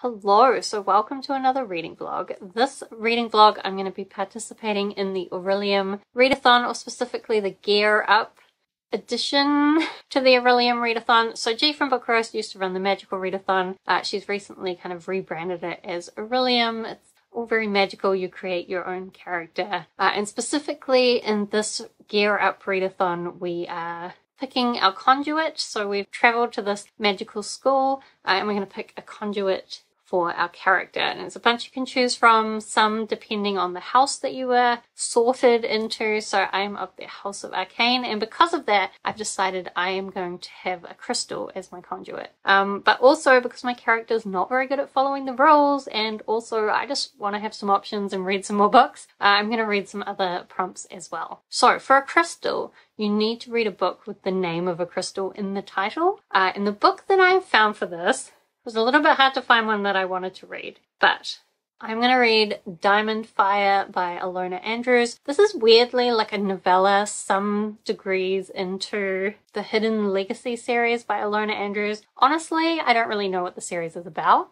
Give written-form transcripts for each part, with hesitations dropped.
Hello, so welcome to another reading vlog. This reading vlog I'm going to be participating in the Orillium Readathon, or specifically the Gear Up addition to the Orillium Readathon. So G from Book Roast used to run the Magical Readathon. She's recently kind of rebranded it as Orillium. It's all very magical. You create your own character. And specifically in this Gear Up Readathon, we are picking our conduit. So we've traveled to this magical school and we're going to pick a conduit for our character, and there's a bunch you can choose from, some depending on the house that you were sorted into. So I'm of the House of Arcane, and because of that I've decided I am going to have a crystal as my conduit, but also because my character is not very good at following the rules, and also I just want to have some options and read some more books. I'm going to read some other prompts as well. So for a crystal, you need to read a book with the name of a crystal in the title, and the book that I have found for this was a little bit hard to find one that I wanted to read, but I'm going to read Diamond Fire by Ilona Andrews. This is weirdly like a novella, some degrees into the Hidden Legacy series by Ilona Andrews. Honestly, I don't really know what the series is about,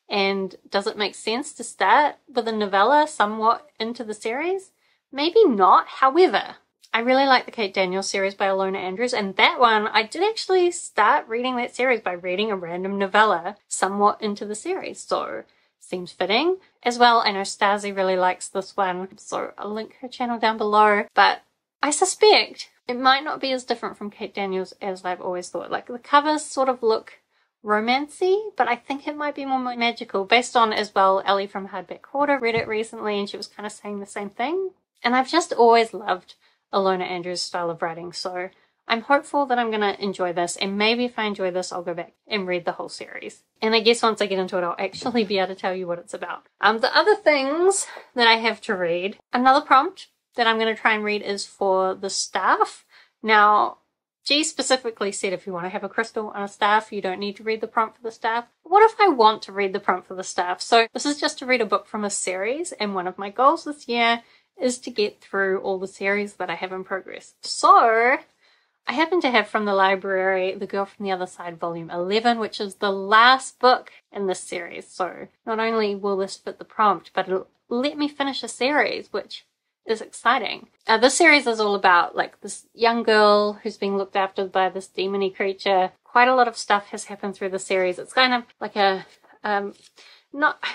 and does it make sense to start with a novella somewhat into the series? Maybe not. However, I really like the Kate Daniels series by Ilona Andrews, and that one, I did actually start reading that series by reading a random novella somewhat into the series, so seems fitting. As well, I know Stasi really likes this one, so I'll link her channel down below, but I suspect it might not be as different from Kate Daniels as I've always thought. Like, the covers sort of look romancy, but I think it might be more magical, based on, as well, Ellie from Hardback Hoarder read it recently and she was kind of saying the same thing. And I've just always loved Ilona Andrews' style of writing, so I'm hopeful that I'm going to enjoy this, and maybe if I enjoy this I'll go back and read the whole series. And I guess once I get into it I'll actually be able to tell you what it's about. The other things that I have to read, another prompt that I'm going to try and read is for the staff. Now, G specifically said if you want to have a crystal on a staff, you don't need to read the prompt for the staff. What if I want to read the prompt for the staff? So this is just to read a book from a series, and one of my goals this year is to get through all the series that I have in progress. So I happen to have from the library The Girl from the Other Side Volume 11, which is the last book in this series. So not only will this fit the prompt, but it'll let me finish a series, which is exciting. This series is all about like this young girl who's being looked after by this demony creature. Quite a lot of stuff has happened through the series. It's kind of like a, I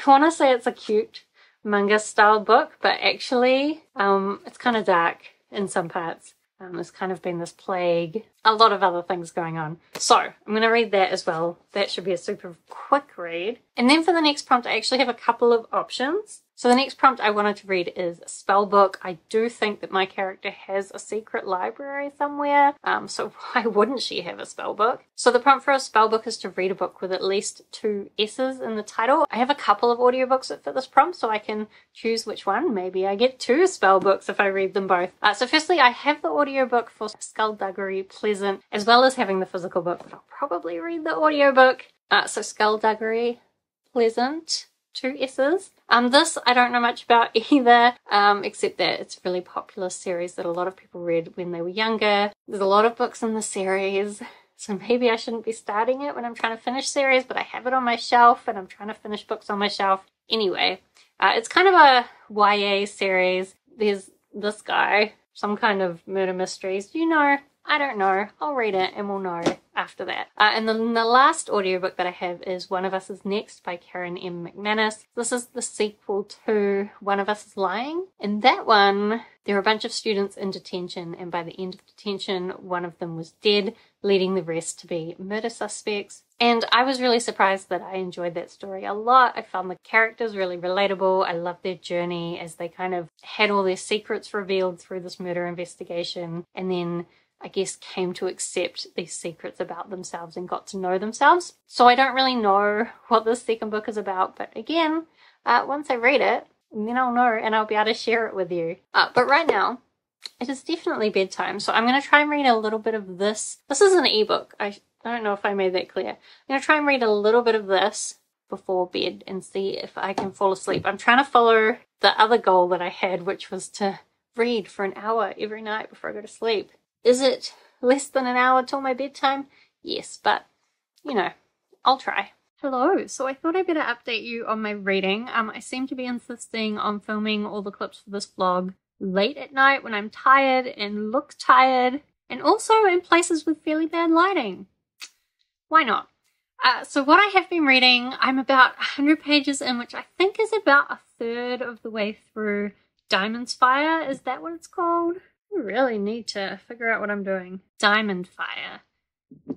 want to say it's a cute manga style book, but actually it's kind of dark in some parts. There's kind of been this plague, a lot of other things going on. So I'm going to read that as well. That should be a super quick read. And then for the next prompt I actually have a couple of options. So the next prompt I wanted to read is a spell book. I do think that my character has a secret library somewhere, so why wouldn't she have a spell book? So the prompt for a spell book is to read a book with at least 2 S's in the title. I have a couple of audiobooks that fit this prompt, so I can choose which one. Maybe I get 2 spell books if I read them both. So firstly, I have the audiobook for Skulduggery Pleasant, as well as having the physical book, but I'll probably read the audiobook. So Skulduggery Pleasant, 2 S's. This I don't know much about either, except that it's a really popular series that a lot of people read when they were younger. There's a lot of books in the series, so maybe I shouldn't be starting it when I'm trying to finish series, but I have it on my shelf and I'm trying to finish books on my shelf. Anyway, it's kind of a YA series. There's this guy, some kind of murder mysteries. Do you know? I don't know. I'll read it and we'll know after that. And then the last audiobook that I have is One of Us is Next by Karen M. McManus. This is the sequel to One of Us is Lying. In that one, there were a bunch of students in detention, and by the end of detention, one of them was dead, leading the rest to be murder suspects. And I was really surprised that I enjoyed that story a lot. I found the characters really relatable. I loved their journey as they kind of had all their secrets revealed through this murder investigation, and then I guess came to accept these secrets about themselves and got to know themselves. So I don't really know what this second book is about, but again, once I read it, then I'll know and I'll be able to share it with you. But right now, it is definitely bedtime, so I'm going to try and read a little bit of this. This is an ebook. I don't know if I made that clear. I'm going to try and read a little bit of this before bed and see if I can fall asleep. I'm trying to follow the other goal that I had, which was to read for an hour every night before I go to sleep. Is it less than an hour till my bedtime? Yes, but, you know, I'll try. Hello, so I thought I better update you on my reading. I seem to be insisting on filming all the clips for this vlog late at night when I'm tired and look tired, and also in places with fairly bad lighting. Why not? So what I have been reading, I'm about 100 pages in, which I think is about a third of the way through Diamond's Fire. Is that what it's called? I really need to figure out what I'm doing. Diamond Fire.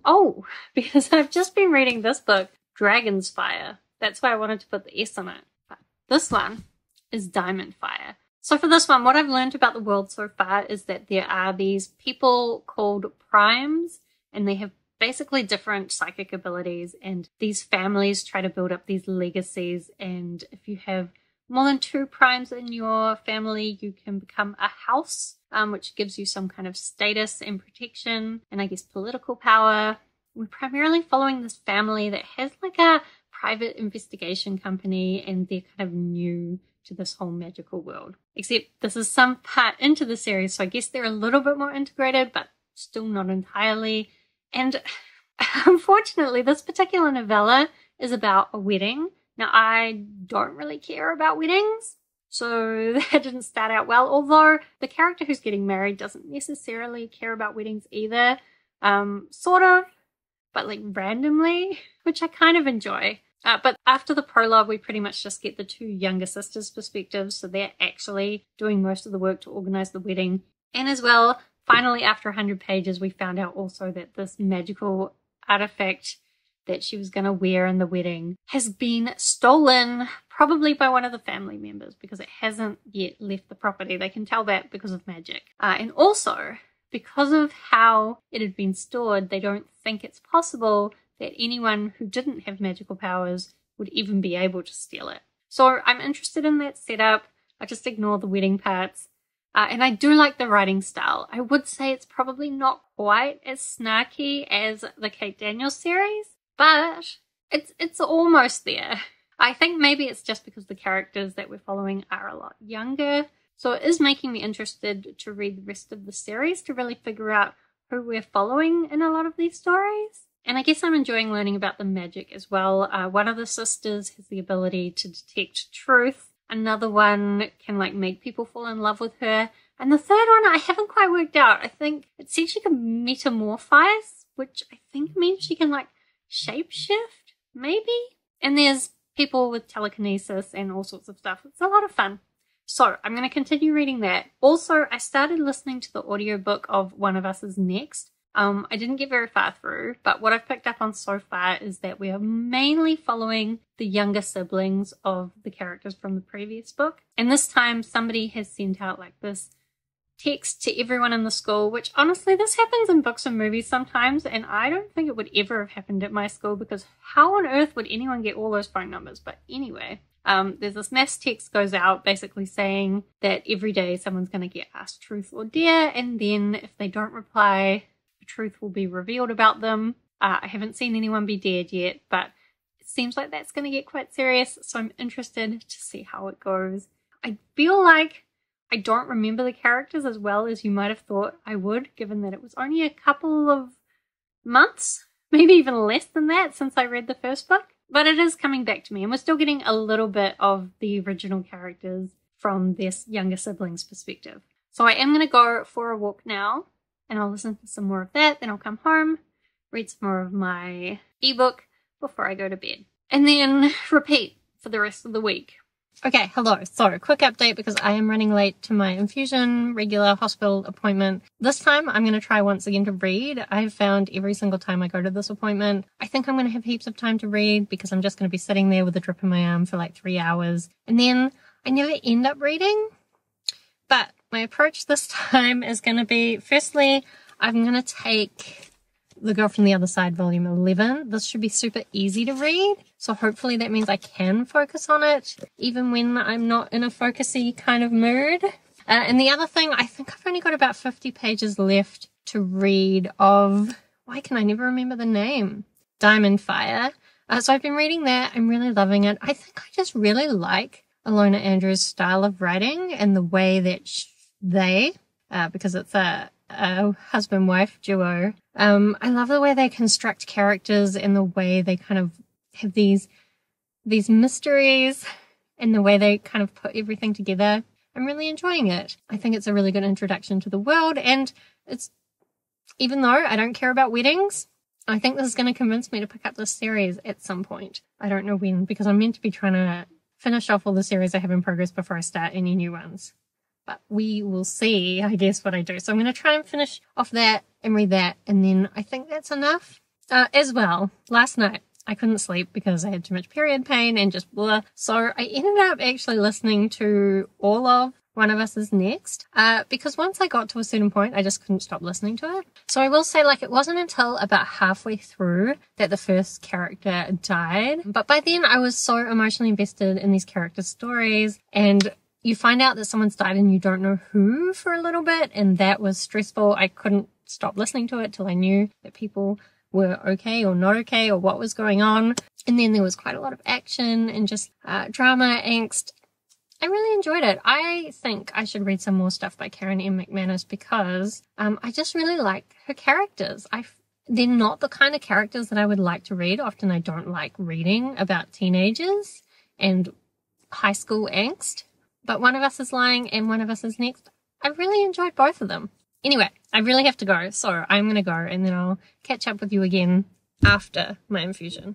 Oh, because I've just been reading this book, Dragon's Fire. That's why I wanted to put the S on it. But this one is Diamond Fire. So for this one, what I've learned about the world so far is that there are these people called primes, and they have basically different psychic abilities, and these families try to build up these legacies, and if you have more than 2 primes in your family, you can become a house, which gives you some kind of status and protection, and I guess political power. We're primarily following this family that has like a private investigation company, and they're kind of new to this whole magical world. Except this is some part into the series, so I guess they're a little bit more integrated, but still not entirely. And unfortunately, this particular novella is about a wedding. Now, I don't really care about weddings, so that didn't start out well, although the character who's getting married doesn't necessarily care about weddings either. Sort of, but like randomly, which I kind of enjoy. But after the prologue, we pretty much just get the 2 younger sisters' perspectives, so they're actually doing most of the work to organize the wedding. And as well, finally, after 100 pages, we found out also that this magical artifact that she was going to wear in the wedding has been stolen, probably by one of the family members, because it hasn't yet left the property. They can tell that because of magic. And also, because of how it had been stored, they don't think it's possible that anyone who didn't have magical powers would even be able to steal it. So I'm interested in that setup. I just ignore the wedding parts. And I do like the writing style. I would say it's probably not quite as snarky as the Kate Daniels series, but it's almost there. I think maybe it's just because the characters that we're following are a lot younger. So it is making me interested to read the rest of the series to really figure out who we're following in a lot of these stories. And I guess I'm enjoying learning about the magic as well. One of the sisters has the ability to detect truth. Another one can like make people fall in love with her. And the third one I haven't quite worked out. I think it said she can metamorphize, which I think means she can like shapeshift, maybe? And there's people with telekinesis and all sorts of stuff. It's a lot of fun. So I'm going to continue reading that. Also, I started listening to the audiobook of One of Us Is Next. I didn't get very far through, but what I've picked up on so far is that we are mainly following the younger siblings of the characters from the previous book. And this time somebody has sent out like this text to everyone in the school, which honestly, this happens in books and movies sometimes, and I don't think it would ever have happened at my school, because how on earth would anyone get all those phone numbers? But anyway, there's this mass text goes out basically saying that every day someone's going to get asked truth or dare, and then if they don't reply, truth will be revealed about them. I haven't seen anyone be dared yet, but it seems like that's going to get quite serious, so I'm interested to see how it goes. I feel like I don't remember the characters as well as you might have thought I would, given that it was only a couple of months, maybe even less than that, since I read the first book. But it is coming back to me, and we're still getting a little bit of the original characters from this younger sibling's perspective. So I am going to go for a walk now, and I'll listen to some more of that, then I'll come home, read some more of my ebook before I go to bed, and then repeat for the rest of the week. Okay, hello. So, quick update because I am running late to my infusion regular hospital appointment. This time I'm going to try once again to read. I've found every single time I go to this appointment, I think I'm going to have heaps of time to read because I'm just going to be sitting there with a drip in my arm for like 3 hours, and then I never end up reading. But my approach this time is going to be, firstly, I'm going to take The Girl from the Other Side, Volume 11. This should be super easy to read, so hopefully that means I can focus on it, even when I'm not in a focusy kind of mood. And the other thing, I think I've only got about 50 pages left to read of, why can I never remember the name? Diamond Fire. So I've been reading that. I'm really loving it. I think I just really like Ilona Andrews' style of writing and the way that because it's a husband-wife duo. I love the way they construct characters and the way they kind of have these mysteries and the way they kind of put everything together. I'm really enjoying it. I think it's a really good introduction to the world, and it's, even though I don't care about weddings, I think this is going to convince me to pick up this series at some point. I don't know when, because I'm meant to be trying to finish off all the series I have in progress before I start any new ones. But we will see, I guess, what I do. So I'm going to try and finish off that and read that, and then I think that's enough. As well, last night, I couldn't sleep because I had too much period pain and just blah. So I ended up actually listening to all of One of Us Is Next, because once I got to a certain point, I just couldn't stop listening to it. So I will say, like, it wasn't until about halfway through that the first character died. But by then I was so emotionally invested in these characters' stories, and you find out that someone's died and you don't know who for a little bit, and that was stressful. I couldn't stop listening to it till I knew that people were okay or not okay or what was going on. And then there was quite a lot of action and just drama, angst. I really enjoyed it. I think I should read some more stuff by Karen M. McManus because I just really like her characters. They're not the kind of characters that I would like to read. Often I don't like reading about teenagers and high school angst. But One of Us Is Lying and One of Us Is Next, I really enjoyed both of them. Anyway, I really have to go, so I'm going to go and then I'll catch up with you again after my infusion.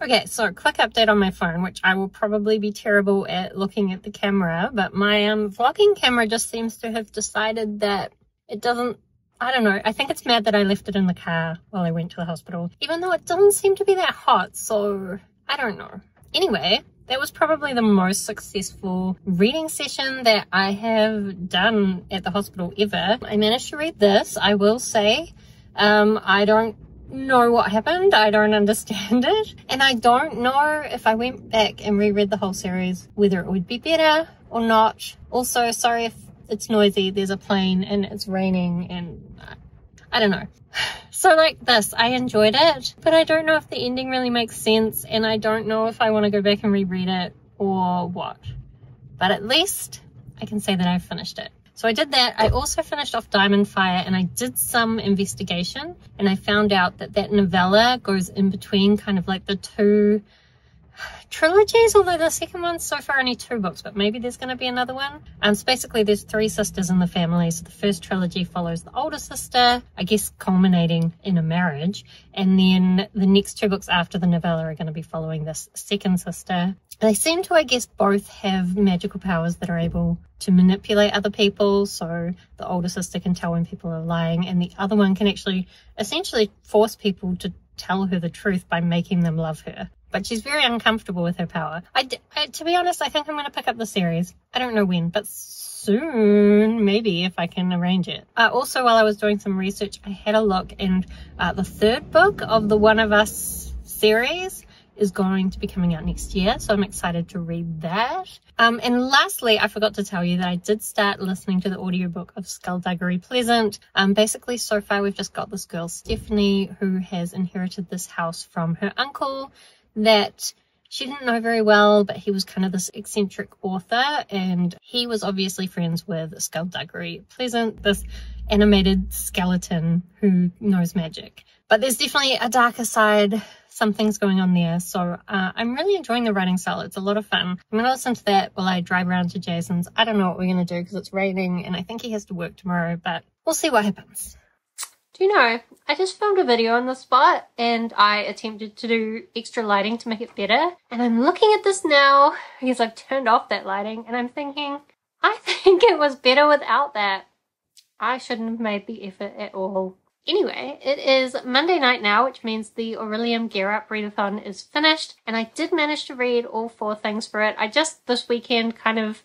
Okay, so quick update on my phone, which I will probably be terrible at looking at the camera, but my vlogging camera just seems to have decided that it doesn't, I don't know, I think it's mad that I left it in the car while I went to the hospital, even though it doesn't seem to be that hot, so I don't know. Anyway, that was probably the most successful reading session that I have done at the hospital ever. I managed to read this, I will say. I don't know what happened, I don't understand it, and I don't know if I went back and reread the whole series whether it would be better or not. Also, sorry if it's noisy, there's a plane and it's raining and I don't know. So like this, I enjoyed it, but I don't know if the ending really makes sense, and I don't know if I want to go back and reread it or what, but at least I can say that I've finished it. So I did that. I also finished off Diamond Fire, and I did some investigation, and I found out that that novella goes in between kind of like the two trilogies, although the second one's so far only 2 books, but maybe there's going to be another one. So basically there's 3 sisters in the family. So the first trilogy follows the older sister, I guess culminating in a marriage, and then the next 2 books after the novella are going to be following this second sister. They seem to, I guess, both have magical powers that are able to manipulate other people. So the older sister can tell when people are lying, and the other one can actually essentially force people to tell her the truth by making them love her. But she's very uncomfortable with her power. To be honest, I think I'm going to pick up the series. I don't know when, but soon, maybe, if I can arrange it. Also, while I was doing some research, I had a look, and the 3rd book of the One of Us series is going to be coming out next year, so I'm excited to read that. And lastly, I forgot to tell you that I did start listening to the audiobook of Skulduggery Pleasant. Basically, so far we've just got this girl, Stephanie, who has inherited this house from her uncle that she didn't know very well, but he was kind of this eccentric author, and he was obviously friends with Skulduggery Pleasant, this animated skeleton who knows magic. But there's definitely a darker side, some things going on there, so I'm really enjoying the writing style. It's a lot of fun. I'm going to listen to that while I drive around to Jason's. I don't know what we're going to do because it's raining and I think he has to work tomorrow, but we'll see what happens. Do you know, I just filmed a video on the spot and I attempted to do extra lighting to make it better, and I'm looking at this now because I've turned off that lighting and I'm thinking, I think it was better without that. I shouldn't have made the effort at all. Anyway, it is Monday night now, which means the Orillium Readathon is finished, and I did manage to read all 4 things for it. I just this weekend kind of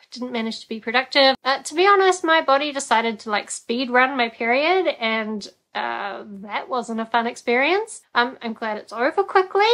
didn't manage to be productive. To be honest, my body decided to like speed run my period, and that wasn't a fun experience. I'm glad it's over quickly,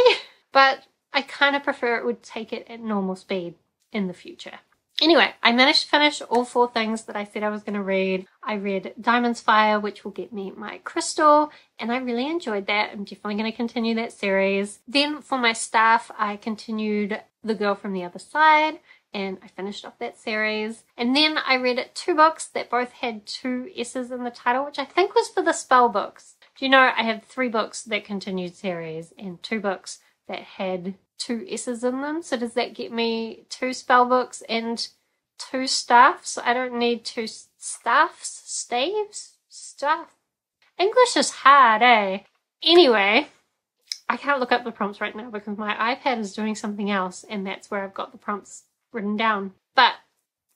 but I kind of prefer it would take it at normal speed in the future. Anyway, I managed to finish all 4 things that I said I was going to read. I read Diamond's Fire, which will get me my crystal, and I really enjoyed that. I'm definitely going to continue that series. Then for my staff, I continued The Girl from the Other Side, and I finished off that series. And then I read 2 books that both had 2 S's in the title, which I think was for the spell books. Do you know, I have 3 books that continued series and 2 books that had 2 S's in them. So does that get me 2 spell books and 2 staffs? I don't need 2 staffs? Staves? Staff? English is hard, eh? Anyway, I can't look up the prompts right now because my iPad is doing something else, and that's where I've got the prompts written down. But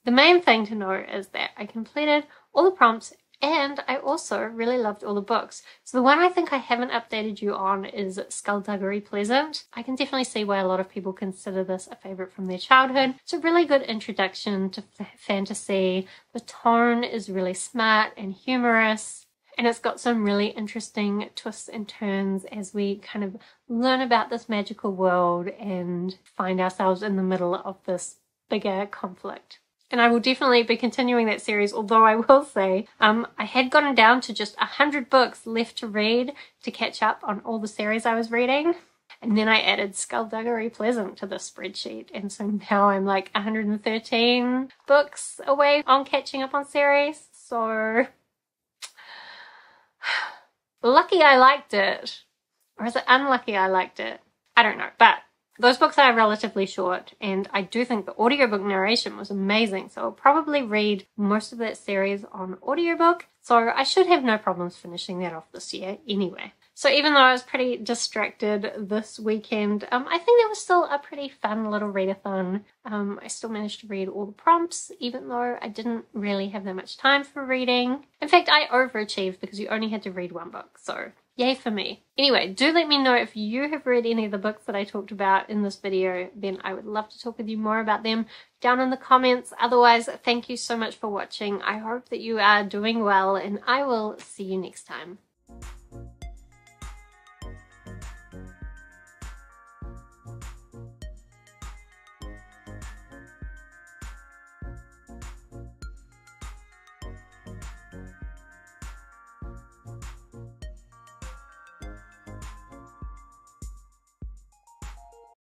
the main thing to know is that I completed all the prompts, and I also really loved all the books. So the one I think I haven't updated you on is Skulduggery Pleasant. I can definitely see why a lot of people consider this a favourite from their childhood. It's a really good introduction to fantasy. The tone is really smart and humorous, and it's got some really interesting twists and turns as we kind of learn about this magical world and find ourselves in the middle of this bigger conflict. And I will definitely be continuing that series, although I will say I had gotten down to just 100 books left to read to catch up on all the series I was reading. And then I added Skulduggery Pleasant to the spreadsheet. And so now I'm like 113 books away on catching up on series. So lucky I liked it. Or is it unlucky I liked it? I don't know. But those books are relatively short, and I do think the audiobook narration was amazing, so I'll probably read most of that series on audiobook, so I should have no problems finishing that off this year anyway. So even though I was pretty distracted this weekend, I think that was still a pretty fun little readathon. I still managed to read all the prompts, even though I didn't really have that much time for reading. In fact, I overachieved because you only had to read 1 book, so yay for me. Anyway, do let me know if you have read any of the books that I talked about in this video, then I would love to talk with you more about them down in the comments. Otherwise, thank you so much for watching. I hope that you are doing well, and I will see you next time.